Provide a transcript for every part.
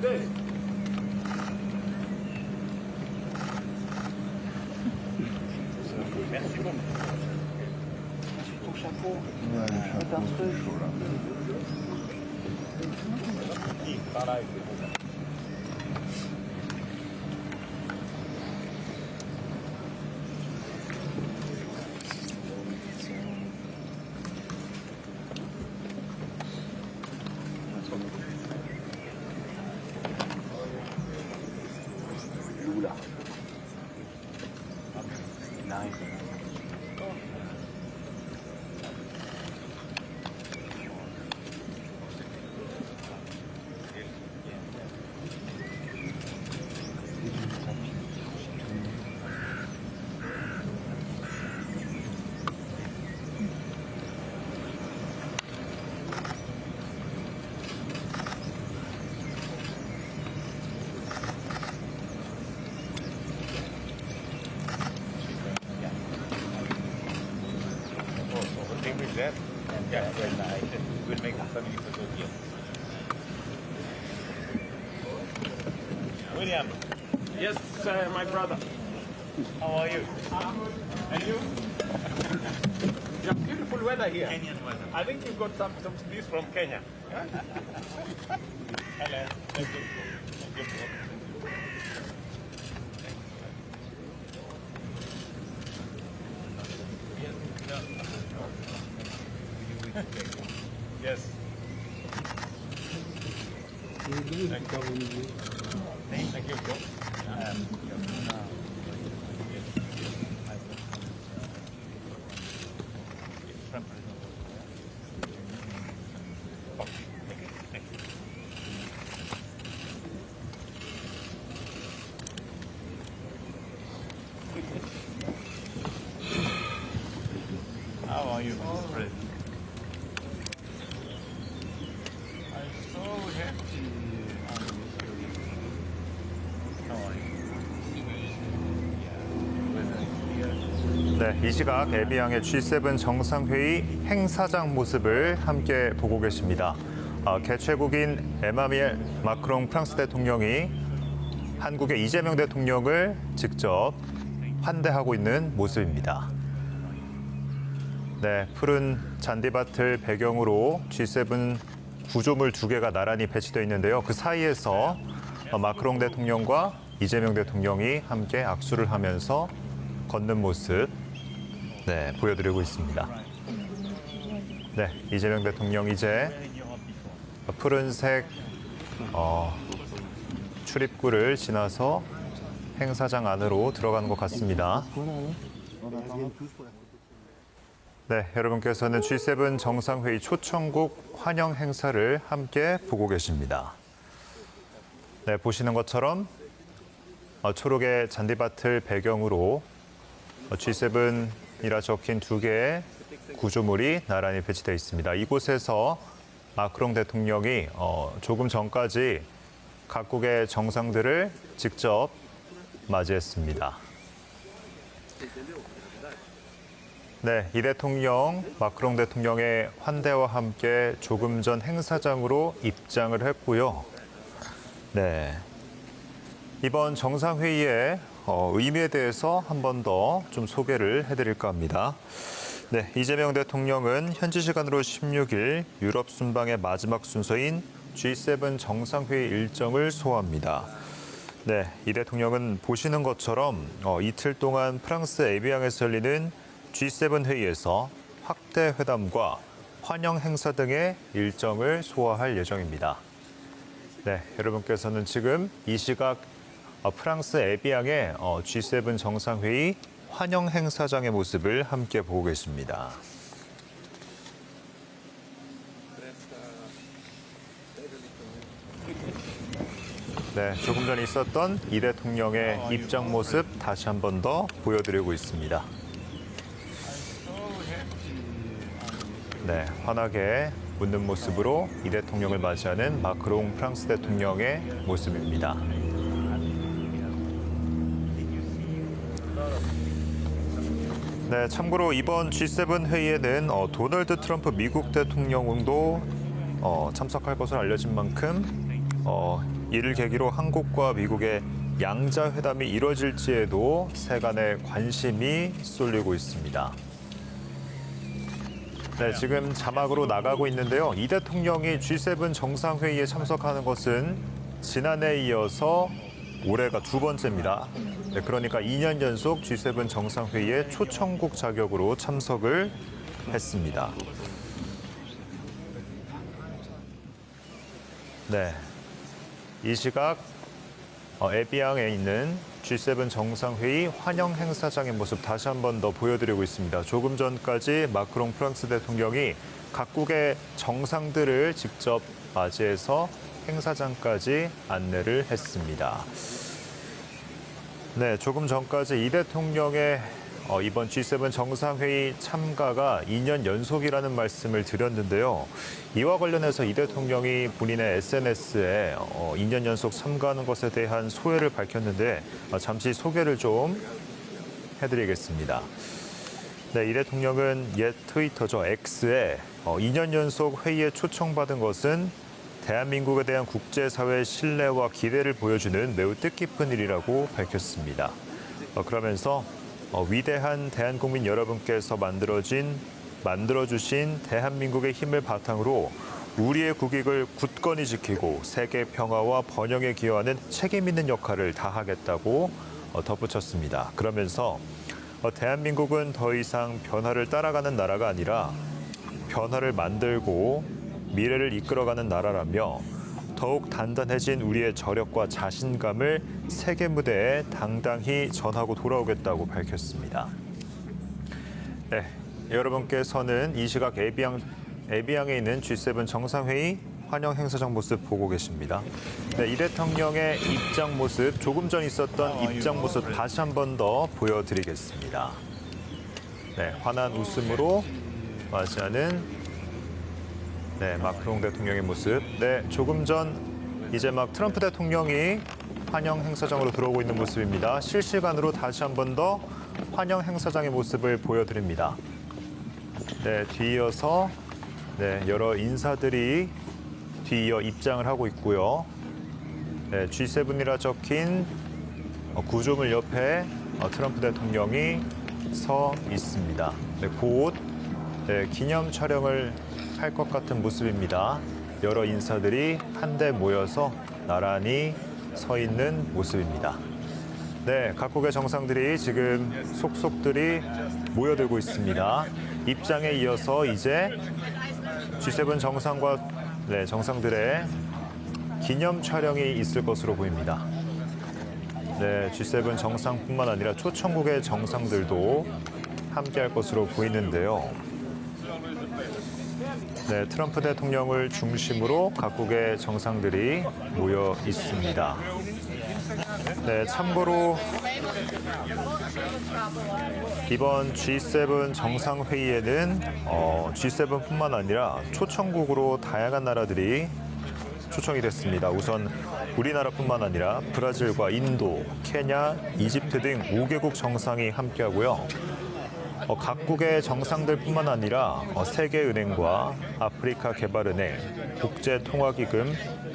today. Merci beaucoup. Ton chapeau. Ouais, le chapeau, c'est chaud là. Pareil. Lula. Nice. That and then I will make a family photo here. William. Yes, my brother. How are you? And you? You have beautiful weather here. Kenyan weather. I think you got some trees from Kenya. Hello. Thank you. Yes. Thank you, bro. How are you, Mr. President? I'm so happy. How are you? 네, 이 시각 에비앙의 G7 정상회의 행사장 모습을 함께 보고 계십니다. 개최국인 에마뉘엘 마크롱 프랑스 대통령이 한국의 이재명 대통령을 직접 환대하고 있는 모습입니다. 네, 푸른 잔디밭을 배경으로 G7 구조물 두 개가 나란히 배치되어 있는데요. 그 사이에서 마크롱 대통령과 이재명 대통령이 함께 악수를 하면서 걷는 모습 보여드리고 있습니다. 네, 이재명 대통령 이제 푸른색 출입구를 지나서 행사장 안으로 들어가는 것 같습니다. 네, 여러분께서는 G7 정상회의 초청국 환영 행사를 함께 보고 계십니다. 네, 보시는 것처럼 초록의 잔디밭을 배경으로 G7이라 적힌 두 개의 구조물이 나란히 배치되어 있습니다. 이곳에서 마크롱 대통령이 조금 전까지 각국의 정상들을 직접 맞이했습니다. 네, 이 대통령, 마크롱 대통령의 환대와 함께 조금 전 행사장으로 입장을 했고요. 네, 이번 정상회의의 의미에 대해서 한 번 더 좀 소개를 해드릴까 합니다. 네, 이재명 대통령은 현지 시간으로 16일 유럽 순방의 마지막 순서인 G7 정상회의 일정을 소화합니다. 네, 이 대통령은 보시는 것처럼 이틀 동안 프랑스 에비앙에서 열리는 G7 회의에서 확대 회담과 환영 행사 등의 일정을 소화할 예정입니다. 네, 여러분께서는 지금 이 시각 프랑스 에비앙의 G7 정상회의 환영 행사장의 모습을 함께 보고 계십니다. 네, 조금 전에 있었던 이 대통령의 입장 모습 다시 한 번 더 보여드리고 있습니다. 네, 환하게 웃는 모습으로 이 대통령을 맞이하는 마크롱 프랑스 대통령의 모습입니다. 네, 참고로 이번 G7 회의에는 도널드 트럼프 미국 대통령도 참석할 것으로 알려진 만큼 이를 계기로 한국과 미국의 양자 회담이 이뤄질지에도 세간의 관심이 쏠리고 있습니다. 네, 지금 자막으로 나가고 있는데요. 이 대통령이 G7 정상회의에 참석하는 것은 지난해에 이어서 올해가 두 번째입니다. 네, 그러니까 2년 연속 G7 정상회의에 초청국 자격으로 참석을 했습니다. 네, 이 시각 에비앙에 있는 G7 정상회의 환영 행사장의 모습 다시 한 번 더 보여드리고 있습니다. 조금 전까지 마크롱 프랑스 대통령이 각국의 정상들을 직접 맞이해서 행사장까지 안내를 했습니다. 네, 조금 전까지 이 대통령의 이번 G7 정상회의 참가가 2년 연속이라는 말씀을 드렸는데요. 이와 관련해서 이 대통령이 본인의 SNS에 2년 연속 참가하는 것에 대한 소회를 밝혔는데 잠시 소개를 좀 해드리겠습니다. 네, 이 대통령은 옛 트위터죠, X에 2년 연속 회의에 초청받은 것은 대한민국에 대한 국제사회의 신뢰와 기대를 보여주는 매우 뜻깊은 일이라고 밝혔습니다. 그러면서 위대한 대한국민 여러분께서 만들어주신 대한민국의 힘을 바탕으로 우리의 국익을 굳건히 지키고 세계 평화와 번영에 기여하는 책임 있는 역할을 다하겠다고 덧붙였습니다. 그러면서 대한민국은 더 이상 변화를 따라가는 나라가 아니라 변화를 만들고 미래를 이끌어가는 나라라며 더욱 단단해진 우리의 저력과 자신감을 세계 무대에 당당히 전하고 돌아오겠다고 밝혔습니다. 네, 여러분께서는 이 시각 에비앙에 있는 G7 정상회의 환영 행사장 모습 보고 계십니다. 네, 이 대통령의 입장 모습, 조금 전 있었던 입장 모습 다시 한 번 더 보여드리겠습니다. 네, 환한 웃음으로 맞이하는 마크롱 대통령의 모습. 네, 조금 전 이제 막 트럼프 대통령이 환영 행사장으로 들어오고 있는 모습입니다. 실시간으로 다시 한 번 더 환영 행사장의 모습을 보여드립니다. 네, 뒤이어서 여러 인사들이 뒤이어 입장을 하고 있고요. 네, G7이라 적힌 구조물 옆에 트럼프 대통령이 서 있습니다. 네, 곧 기념 촬영을 할 것 같은 모습입니다. 여러 인사들이 한데 모여서 나란히 서 있는 모습입니다. 네, 각국의 정상들이 지금 속속들이 모여들고 있습니다. 입장에 이어서 이제 G7 정상과 정상들의 기념 촬영이 있을 것으로 보입니다. 네, G7 정상뿐만 아니라 초청국의 정상들도 함께할 것으로 보이는데요. 네, 트럼프 대통령을 중심으로 각국의 정상들이 모여 있습니다. 네, 참고로 이번 G7 정상회의에는 G7뿐만 아니라 초청국으로 다양한 나라들이 초청이 됐습니다. 우선 우리나라뿐만 아니라 브라질과 인도, 케냐, 이집트 등 5개국 정상이 함께하고요. 각국의 정상들뿐만 아니라 세계은행과 아프리카 개발은행, 국제통화기금,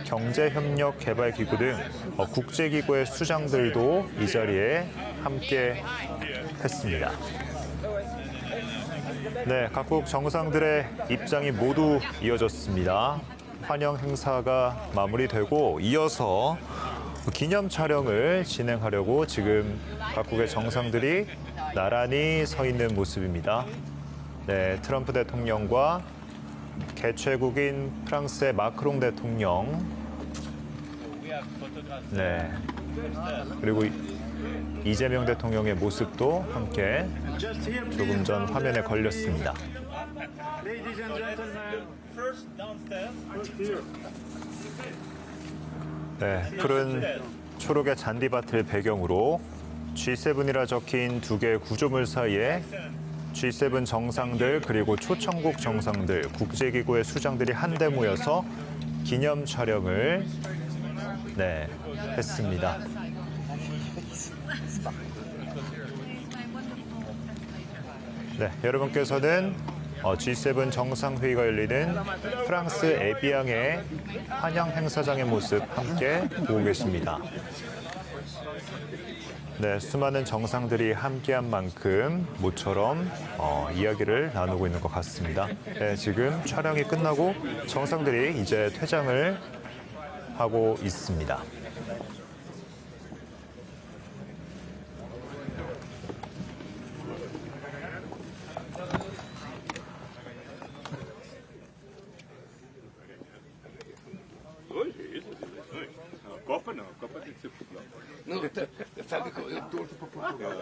경제협력개발기구 등 국제기구의 수장들도 이 자리에 함께 했습니다. 네, 각국 정상들의 입장이 모두 이어졌습니다. 환영 행사가 마무리되고 이어서 기념 촬영을 진행하려고 지금 각국의 정상들이 나란히 서 있는 모습입니다. 네, 트럼프 대통령과 개최국인 프랑스의 마크롱 대통령, 네, 그리고 이재명 대통령의 모습도 함께 조금 전 화면에 걸렸습니다. 네, 푸른 초록의 잔디밭을 배경으로 G7이라 적힌 두 개의 구조물 사이에 G7 정상들 그리고 초청국 정상들, 국제기구의 수장들이 한데 모여서 기념 촬영을 했습니다. 네, 여러분께서는 G7 정상회의가 열리는 프랑스 에비앙의 환영 행사장의 모습 함께 보고 계십니다. 네, 수많은 정상들이 함께한 만큼 모처럼 이야기를 나누고 있는 것 같습니다. 네, 지금 촬영이 끝나고 정상들이 이제 퇴장을 하고 있습니다. Copa não, Copa tem que ser futebol. Não, sabe que eu torço para Portugal.